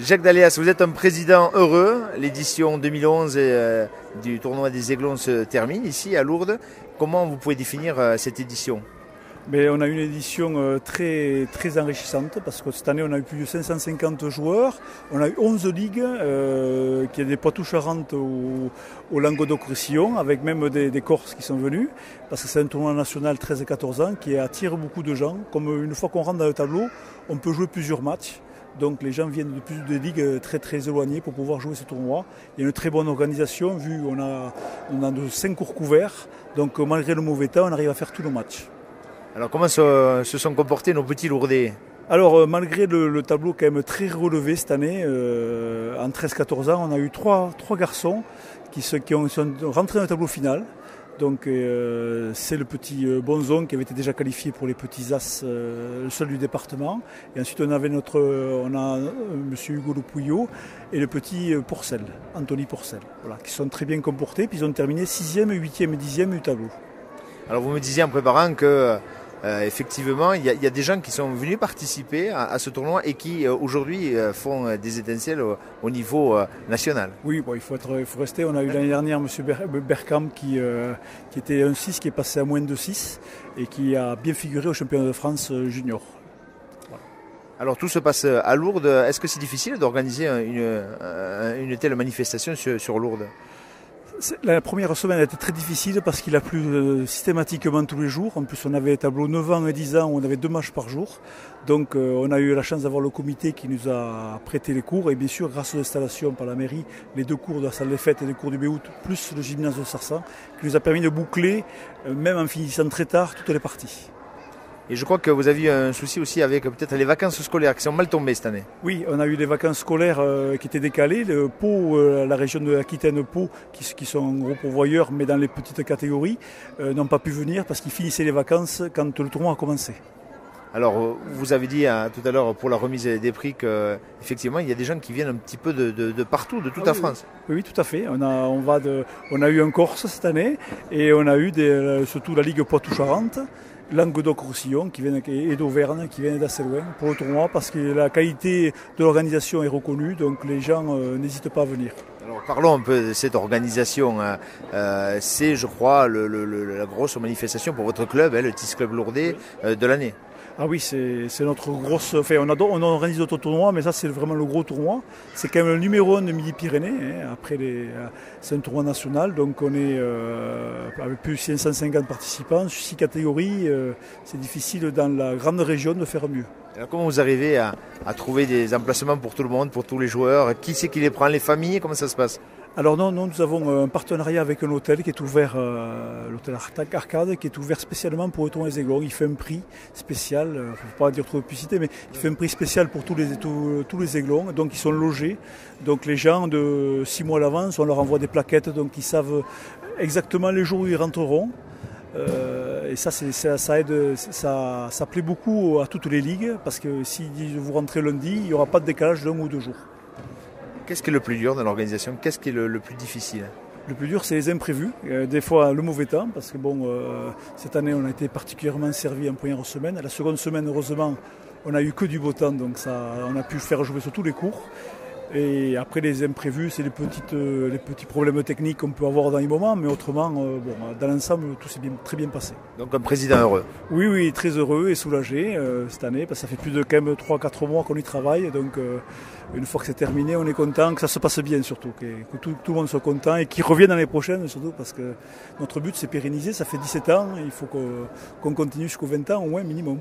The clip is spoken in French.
Jacques Daléas, vous êtes un président heureux. L'édition 2011 du tournoi des Aiglons se termine ici à Lourdes. Comment vous pouvez définir cette édition? Mais on a une édition très enrichissante parce que cette année on a eu plus de 550 joueurs, on a eu 11 ligues qui a des Poitou-Charentes au Languedoc-Roussillon avec même des Corses qui sont venus parce que c'est un tournoi national 13 et 14 ans qui attire beaucoup de gens. Comme une fois qu'on rentre dans le tableau, on peut jouer plusieurs matchs. Donc les gens viennent de plus de ligues très éloignées pour pouvoir jouer ce tournoi. Il y a une très bonne organisation vu qu'on a de 5 cours couverts. Donc malgré le mauvais temps, on arrive à faire tous nos matchs. Alors comment se sont comportés nos petits Lourdais? Alors malgré le tableau quand même très relevé cette année, en 13-14 ans, on a eu trois garçons qui sont rentrés dans le tableau final. Donc c'est le petit Bonzon qui avait été déjà qualifié pour les petits As, le seul du département. Et ensuite on a M. Hugo Le Pouillot et le petit Porcel, Anthony Porcel, voilà, qui sont très bien comportés. Puis ils ont terminé 6e, 8e et 10e du tableau. Alors vous me disiez en préparant que effectivement il y a des gens qui sont venus participer à ce tournoi et qui aujourd'hui font des étincelles au niveau national. Oui, bon, il faut rester. On a eu l'année dernière M. Berkham qui était un 6 qui est passé à moins de 6 et qui a bien figuré au championnat de France junior. Voilà. Alors tout se passe à Lourdes. Est-ce que c'est difficile d'organiser une telle manifestation sur Lourdes? La première semaine a été très difficile parce qu'il a plu systématiquement tous les jours. En plus, on avait des tableaux 9 ans et 10 ans où on avait 2 matchs par jour. Donc, on a eu la chance d'avoir le comité qui nous a prêté les cours. Et bien sûr, grâce aux installations par la mairie, les 2 cours de la salle des fêtes et les cours du Béout, plus le gymnase de Sarsan, qui nous a permis de boucler, même en finissant très tard, toutes les parties. Et je crois que vous aviez un souci aussi avec peut-être les vacances scolaires qui sont mal tombées cette année. Oui, on a eu des vacances scolaires qui étaient décalées. Le Pau, la région de l'Aquitaine Pau, qui sont en gros pourvoyeurs, mais dans les petites catégories, n'ont pas pu venir parce qu'ils finissaient les vacances quand le tournoi a commencé. Alors, vous avez dit tout à l'heure pour la remise des prix qu'effectivement, il y a des gens qui viennent un petit peu de partout, de toute la France. Oui, tout à fait. On a eu un Corse cette année et on a eu surtout la Ligue Poitou-Charentes, Languedoc-Roussillon et d'Auvergne qui viennent d'assez loin pour le tournoi parce que la qualité de l'organisation est reconnue, donc les gens n'hésitent pas à venir. Alors parlons un peu de cette organisation. C'est, je crois, la grosse manifestation pour votre club, le TIS Club Lourdais de l'année. Ah oui, c'est notre grosse... Enfin, on organise d'autres tournois, mais ça c'est vraiment le gros tournoi. C'est quand même le numéro 1 de Midi-Pyrénées. Après, c'est un tournoi national, donc on est avec plus de 550 participants, 6 catégories. C'est difficile dans la grande région de faire mieux. Alors comment vous arrivez à trouver des emplacements pour tout le monde, pour tous les joueurs? Qui c'est qui les prend? Les familles? Comment ça se passe? Alors non, nous avons un partenariat avec un hôtel qui est ouvert, l'hôtel Arcade, qui est ouvert spécialement pour le tournoi des Aiglons. Il fait un prix spécial, il ne faut pas dire trop de publicité, mais il fait un prix spécial pour tous les Aiglons. Donc ils sont logés. Donc les gens de 6 mois à l'avance, on leur envoie des plaquettes, donc ils savent exactement les jours où ils rentreront. Et ça aide, ça plaît beaucoup à toutes les ligues, parce que si vous rentrez lundi, il n'y aura pas de décalage d'1 ou 2 jours. Qu'est-ce qui est le plus dur dans l'organisation? Qu'est-ce qui est le plus difficile? Le plus dur, c'est les imprévus. Des fois, le mauvais temps, parce que cette année, on a été particulièrement servi en première semaine. La seconde semaine, heureusement, on n'a eu que du beau temps, donc on a pu faire jouer sur tous les cours. Et après, les imprévus, c'est les petits problèmes techniques qu'on peut avoir dans les moments, mais autrement, dans l'ensemble, tout s'est très bien passé. Donc un président heureux? Oui, très heureux et soulagé cette année, parce que ça fait plus de quand même 3-4 mois qu'on y travaille, donc une fois que c'est terminé, on est content, que ça se passe bien surtout, que tout le monde soit content et qu'il revienne l'année prochaine surtout, parce que notre but c'est pérenniser, ça fait 17 ans, il faut qu'on continue jusqu'aux 20 ans au moins minimum.